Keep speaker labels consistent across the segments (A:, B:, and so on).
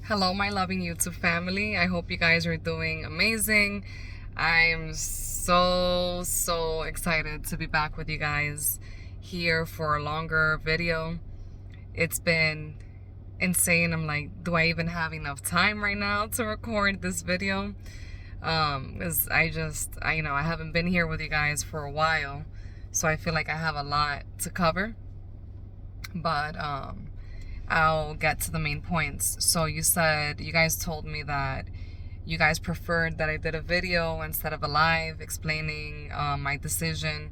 A: Hello, my loving YouTube family. I hope you guys are doing amazing. I'm so excited to be back with you guys here for a longer video. It's been insane. I'm like, do I even have enough time right now to record this video? Because I haven't been here with you guys for a while, so I feel like I have a lot to cover. But I'll get to the main points. So you guys told me that you guys preferred that I did a video instead of a live explaining my decision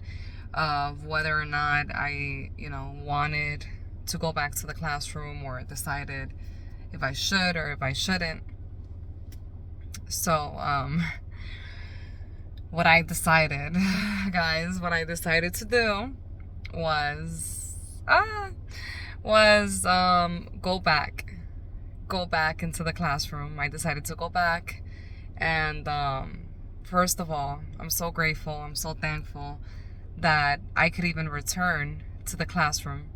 A: of whether or not I, wanted to go back to the classroom or decided if I should or if I shouldn't. So, what I decided, guys, what I decided to do was, go back into the classroom. I decided to go back, and first of all, I'm so grateful, I'm so thankful that I could even return to the classroom,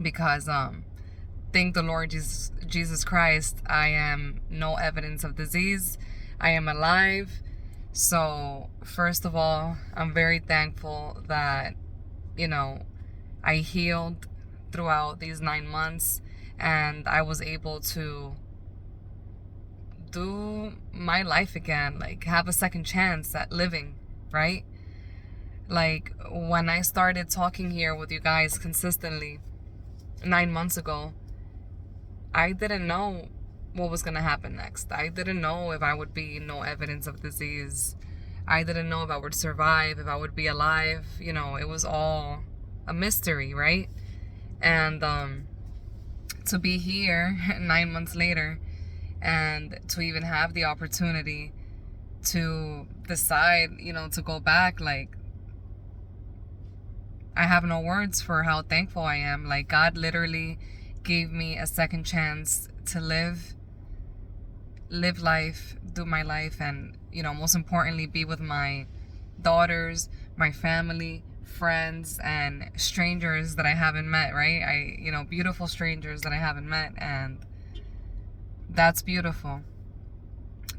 A: because thank the Lord Jesus Christ, I am no evidence of disease. I am alive. So first of all, I'm very thankful that I healed throughout these 9 months, and I was able to do my life again, like have a second chance at living, right? Like when I started talking here with you guys consistently 9 months ago, I didn't know what was gonna happen next. I didn't know if I would be no evidence of disease. I didn't know if I would survive, if I would be alive. It was all a mystery, right? And to be here 9 months later and to even have the opportunity to decide, to go back, like, I have no words for how thankful I am. Like, God literally gave me a second chance to live life, do my life, and, most importantly, be with my daughters, my family, friends, and strangers that I haven't met, right? Beautiful strangers that I haven't met, and that's beautiful.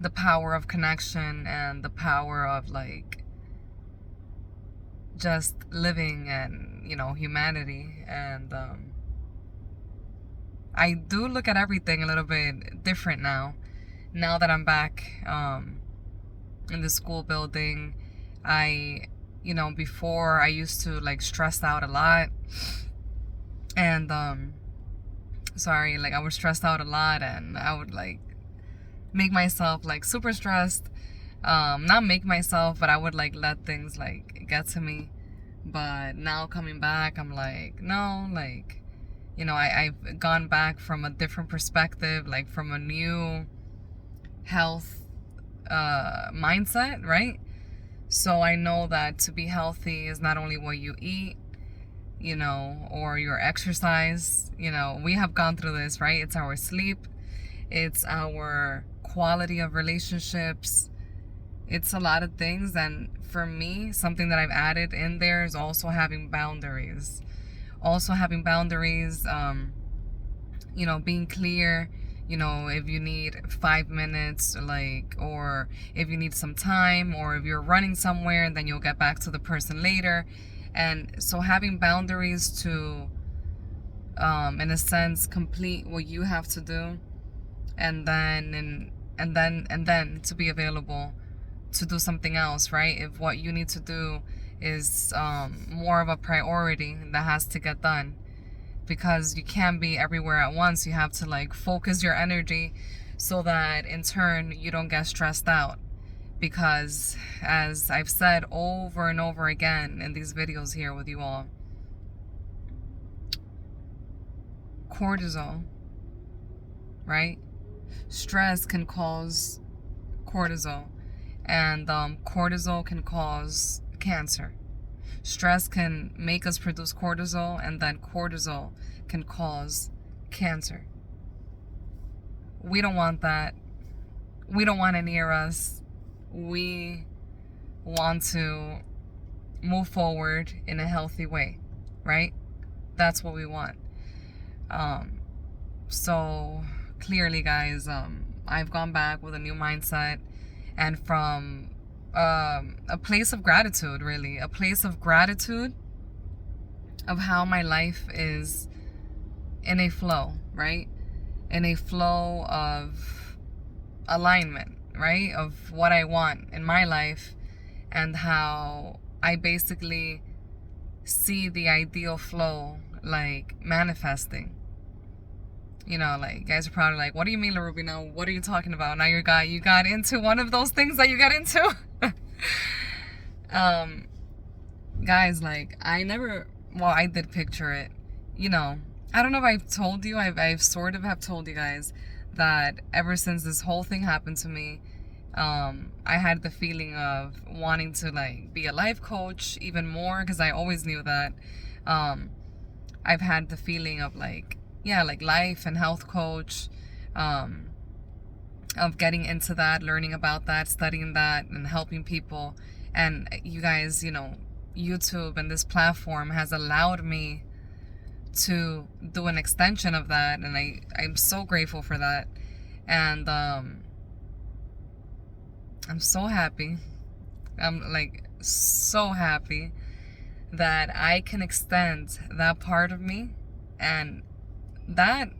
A: The power of connection and the power of, like, just living and, humanity. And I do look at everything a little bit different now that I'm back in the school building. Before I used to like stress out a lot, and I was stressed out a lot, and I would like make myself like super stressed. Not make myself, but I would like let things like get to me. But now coming back, I'm like, no, like, I've gone back from a different perspective, like from a new health mindset, right? So I know that to be healthy is not only what you eat, or your exercise. We have gone through this, right? It's our sleep, it's our quality of relationships, it's a lot of things. And for me, something that I've added in there is also having boundaries. Being clear, if you need 5 minutes, like, or if you need some time, or if you're running somewhere and then you'll get back to the person later. And so having boundaries to, in a sense, complete what you have to do, and then to be available to do something else, right? If what you need to do is more of a priority that has to get done, because you can't be everywhere at once. You have to like focus your energy so that in turn you don't get stressed out. Because as I've said over and over again in these videos here with you all, cortisol, right? Stress can cause cortisol, and cortisol can cause cancer. Stress can make us produce cortisol, and then cortisol can cause cancer. We don't want that. We don't want it near us. We want to move forward in a healthy way, right? That's what we want. So clearly, guys, I've gone back with a new mindset, and from a place of gratitude, really, a place of gratitude of how my life is in a flow, right? In a flow of alignment, right? Of what I want in my life, and how I basically see the ideal flow like manifesting. You know, like, you guys are probably like, what do you mean, LaRubina? What are you talking about? Now you got into one of those things that you got into. um Guys, like, I did picture it. You know, I don't know if I've told you, I've sort of have told you guys that ever since this whole thing happened to me, I had the feeling of wanting to like be a life coach even more, because I always knew that. I've had the feeling of like, yeah, like life and health coach, of getting into that, learning about that, studying that, and helping people. And you guys, you know, YouTube and this platform has allowed me to do an extension of that, and I'm so grateful for that. And I'm so happy. I'm like so happy that I can extend that part of me, and that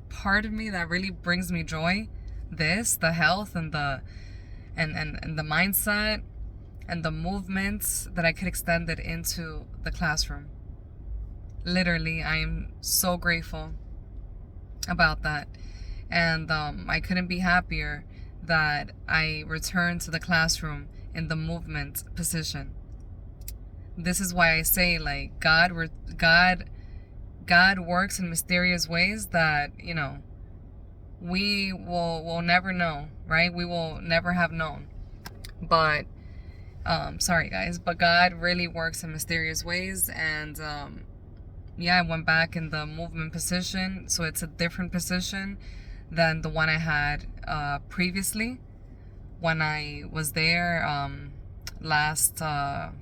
A: part of me that really brings me joy, the health and the and the mindset and the movements, that I could extend it into the classroom. Literally, I am so grateful about that. And I couldn't be happier that I returned to the classroom in the movement position. This is why I say, like, God works in mysterious ways that, you know, we will never know, right? We will never have known. But sorry guys, but God really works in mysterious ways. And yeah, I went back in the movement position, so it's a different position than the one I had previously when I was there last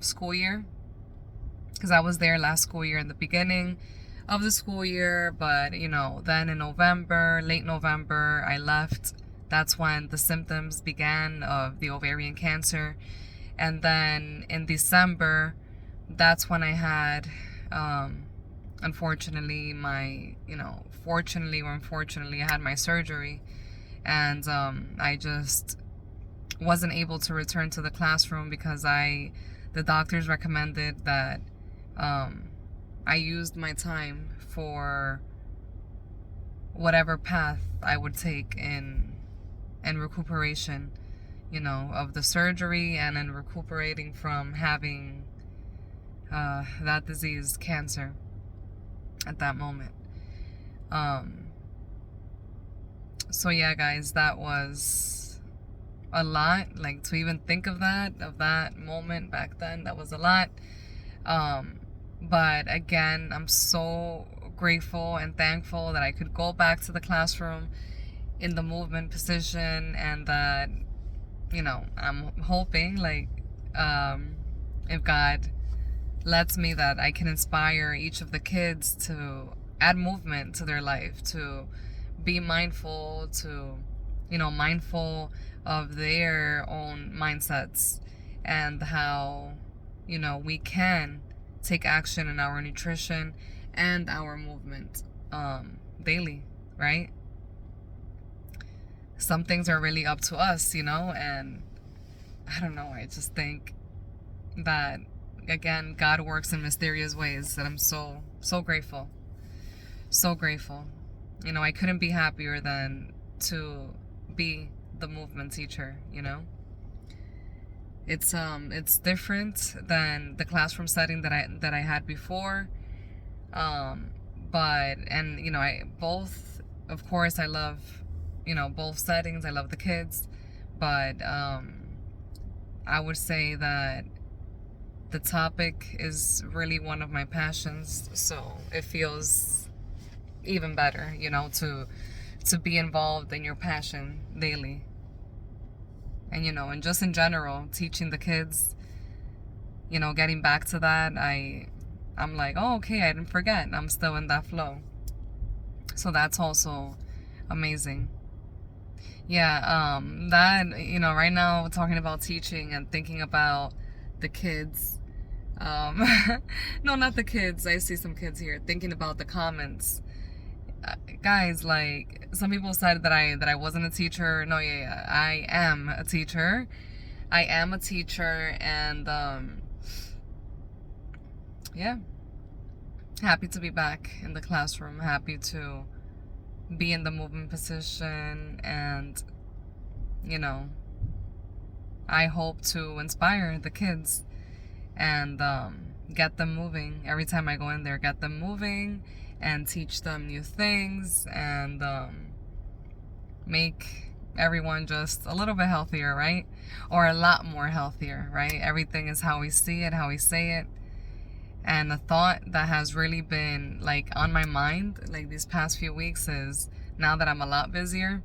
A: school year, because I was there last school year in the beginning of the school year. But you know, then in November, late November, I left. That's when the symptoms began of the ovarian cancer. And then in December, that's when I had, unfortunately, fortunately or unfortunately, I had my surgery. And I just wasn't able to return to the classroom because the doctors recommended that I used my time for whatever path I would take in recuperation, you know, of the surgery, and in recuperating from having that disease, cancer, at that moment. So yeah, guys, that was a lot. Like, to even think of that moment back then, that was a lot. But again, I'm so grateful and thankful that I could go back to the classroom in the movement position, and that, you know, I'm hoping, like, if God lets me, that I can inspire each of the kids to add movement to their life, to be mindful, mindful of their own mindsets, and how, you know, we can take action in our nutrition and our movement daily, right? Some things are really up to us, you know, and I don't know, I just think that, again, God works in mysterious ways, that I'm so grateful. So grateful. You know, I couldn't be happier than to be the movement teacher, you know? It's different than the classroom setting that I had before. But, and, you know, of course, I love, you know, both settings. I love the kids, but I would say that the topic is really one of my passions, so it feels even better, you know, to be involved in your passion daily. And, you know, and just in general, teaching the kids, you know, getting back to that, I'm like, oh, okay, I didn't forget. I'm still in that flow. So that's also Amazing. Yeah, that, right now talking about teaching and thinking about the kids. Um, no, not the kids. I see some kids here thinking about the comments. Guys, like some people said that I wasn't a teacher. No, yeah, I am a teacher. I am a teacher, and yeah, happy to be back in the classroom. Happy to be in the movement position, and you know, I hope to inspire the kids and get them moving. Every time I go in there, get them moving and teach them new things, and make everyone just a little bit healthier, right? Or a lot more healthier, right? Everything is how we see it, how we say it. And a thought that has really been like on my mind like these past few weeks is, now that I'm a lot busier,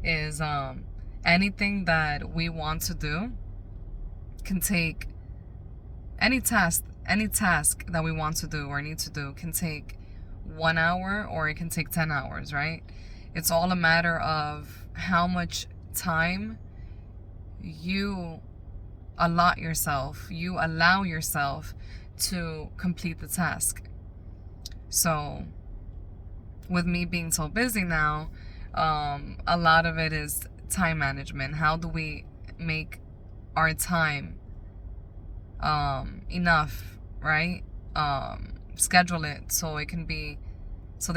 A: is anything that we want to do can take any task that we want to do or need to do can take 1 hour or it can take 10 hours, right? It's all a matter of how much time you you allow yourself to complete the task. So with me being so busy now, a lot of it is time management. How do we make our time enough, right? Schedule it so there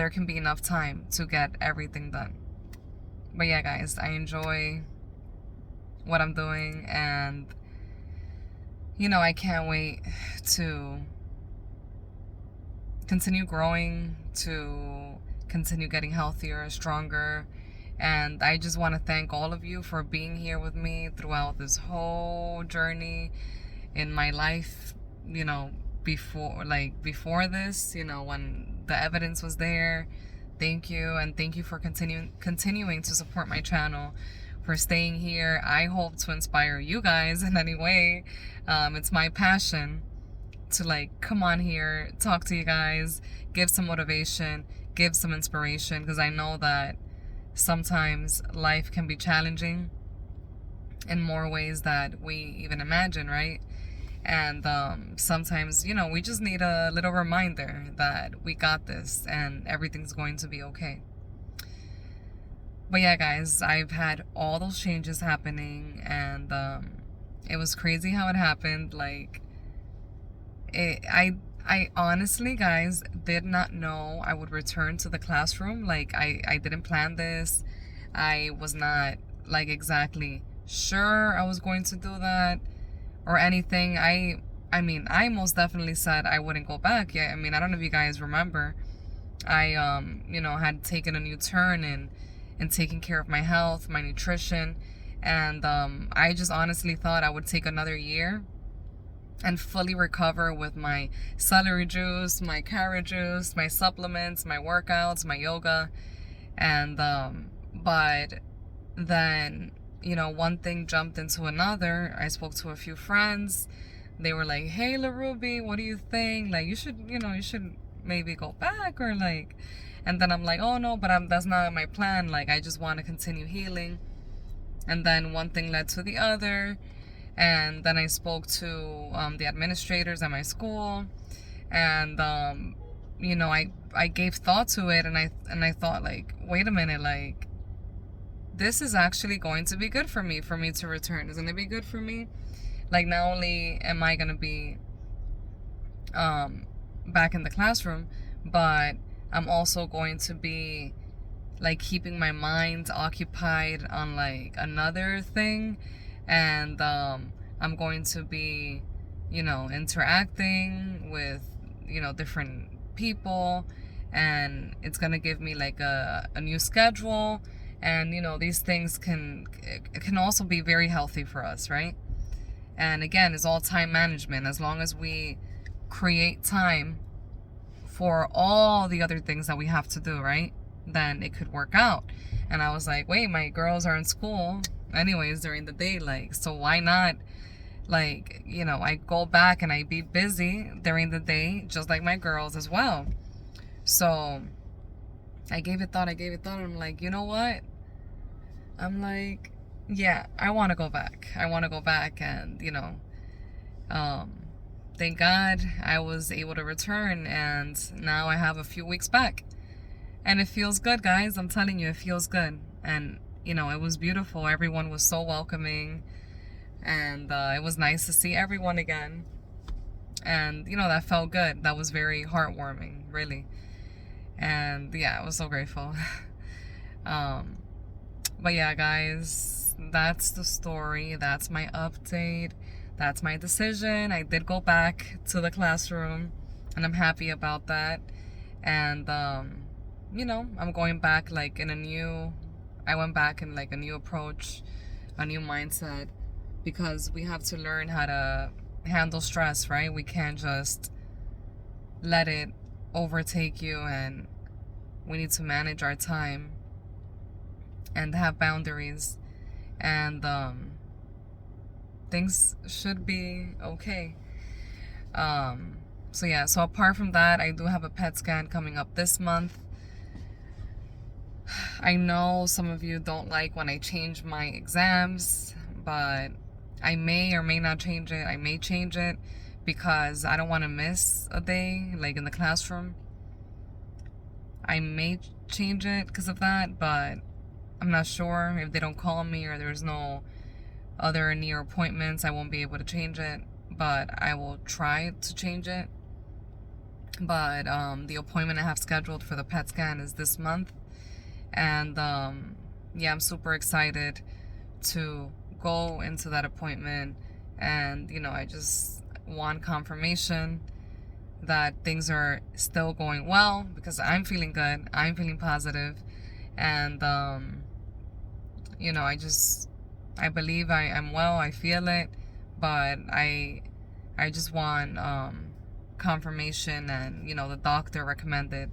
A: can be enough time to get everything done. But yeah, guys, I enjoy what I'm doing, and I can't wait to continue growing, to continue getting healthier, stronger. And I just want to thank all of you for being here with me throughout this whole journey in my life, before this, when the evidence was there. Thank you, and thank you for continuing to support my channel, for staying here. I hope to inspire you guys in any way. It's my passion to come on here, talk to you guys, give some motivation, give some inspiration, because I know that sometimes life can be challenging in more ways that we even imagine, right? And sometimes, we just need a little reminder that we got this and everything's going to be okay. But yeah, guys, I've had all those changes happening, and it was crazy how it happened. I honestly, guys, did not know I would return to the classroom. I didn't plan this. I was not exactly sure I was going to do that or anything. I mean, I most definitely said I wouldn't go back. Yeah, I mean, I don't know if you guys remember. I had taken a new turn in taking care of my health, my nutrition, and I just honestly thought I would take another year and fully recover with my celery juice, my carrot juice, my supplements, my workouts, my yoga. And but then, one thing jumped into another. I spoke to a few friends. They were like, "Hey, LaRuby, what do you think? You should maybe go back or And then I'm like, "Oh no, but that's not my plan. I just want to continue healing." And then one thing led to the other. And then I spoke to the administrators at my school, and I gave thought to it, and I thought, wait a minute, this is actually going to be good for me to return. It's going to be good for me. Not only am I going to be back in the classroom, but I'm also going to be keeping my mind occupied on another thing. And I'm going to be interacting with different people, and it's gonna give me a new schedule. And these things can also be very healthy for us, right? And again, it's all time management. As long as we create time for all the other things that we have to do, right, then it could work out. And I was like, wait, my girls are in school anyways during the day, so why not I go back and I be busy during the day just like my girls as well. So I gave it thought, and I'm like, you know what? I'm like, yeah, I want to go back. I want to go back, and um, thank God I was able to return, and now I have a few weeks back, and it feels good, guys. I'm telling you, it feels good, and it was beautiful. Everyone was so welcoming, and it was nice to see everyone again, and that felt good. That was very heartwarming, really, and yeah, I was so grateful. um, But yeah, guys, that's the story. That's my update. That's my decision. I did go back to the classroom, and I'm happy about that. And, I'm going back like I went back in like a new approach, a new mindset, because we have to learn how to handle stress, right? We can't just let it overtake you, and we need to manage our time and have boundaries, and things should be okay. So yeah, so apart from that, I do have a PET scan coming up this month. I know some of you don't like when I change my exams, but I may or may not change it. I may change it because I don't want to miss a day like in the classroom. I may change it because of that, but I'm not sure. If they don't call me or there's no other near appointments, I won't be able to change it, but I will try to change it. But the appointment I have scheduled for the PET scan is this month, and yeah, I'm super excited to go into that appointment, and I just want confirmation that things are still going well, because I'm feeling good, I'm feeling positive, and I believe I'm well, I feel it, but I just want confirmation, and the doctor recommended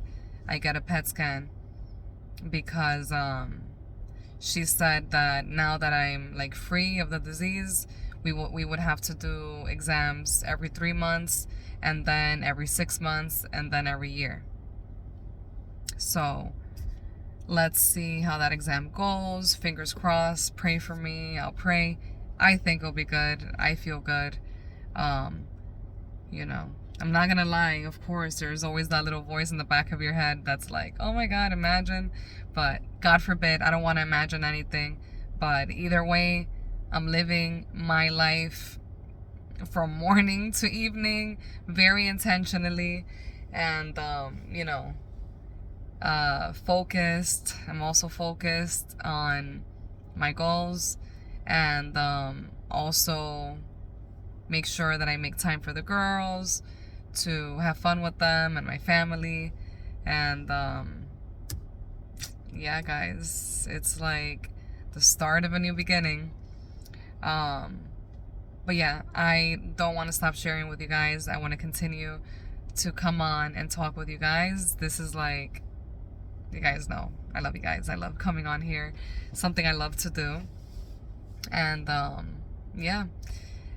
A: I get a PET scan, because she said that now that I'm like free of the disease, we would have to do exams every 3 months, and then every 6 months, and then every year. So let's see how that exam goes. Fingers crossed. Pray for me. I'll pray. I think it'll be good. I feel good. I'm not gonna lie. Of course, there's always that little voice in the back of your head that's like, oh my God, imagine. But God forbid, I don't want to imagine anything. But either way, I'm living my life from morning to evening very intentionally, and focused. I'm also focused on my goals, and also make sure that I make time for the girls, to have fun with them and my family. And yeah, guys, it's like the start of a new beginning. But yeah, I don't want to stop sharing with you guys. I want to continue to come on and talk with you guys. This is like, you guys know, I love you guys. I love coming on here. Something I love to do. And yeah,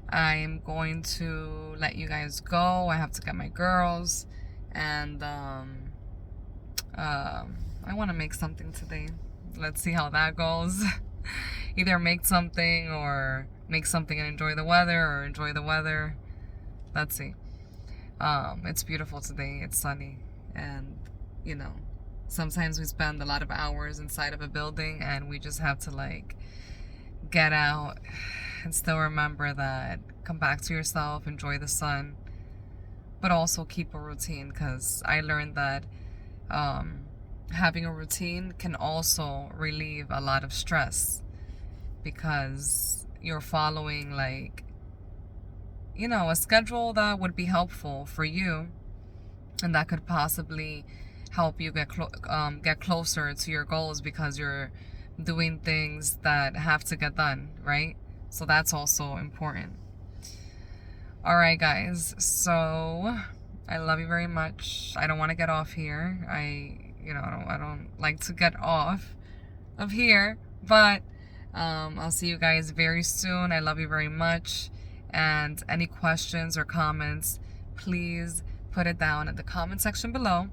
A: I'm going to let you guys go. I have to get my girls, and I want to make something today. Let's see how that goes. Either make something, or make something and enjoy the weather, or enjoy the weather. Let's see. It's beautiful today. It's sunny, and sometimes we spend a lot of hours inside of a building, and we just have to like get out and still remember that, come back to yourself, enjoy the sun, but also keep a routine, because I learned that having a routine can also relieve a lot of stress, because you're following like a schedule that would be helpful for you, and that could possibly help you get closer to your goals, because you're doing things that have to get done, right? So that's also important. All right, guys. So I love you very much. I don't want to get off here. I don't like to get off of here, but I'll see you guys very soon. I love you very much. And any questions or comments, please put it down in the comment section below.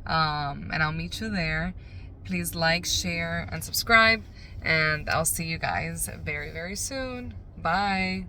A: And I'll meet you there. Please like, share, and subscribe. And I'll see you guys very, very soon. Bye.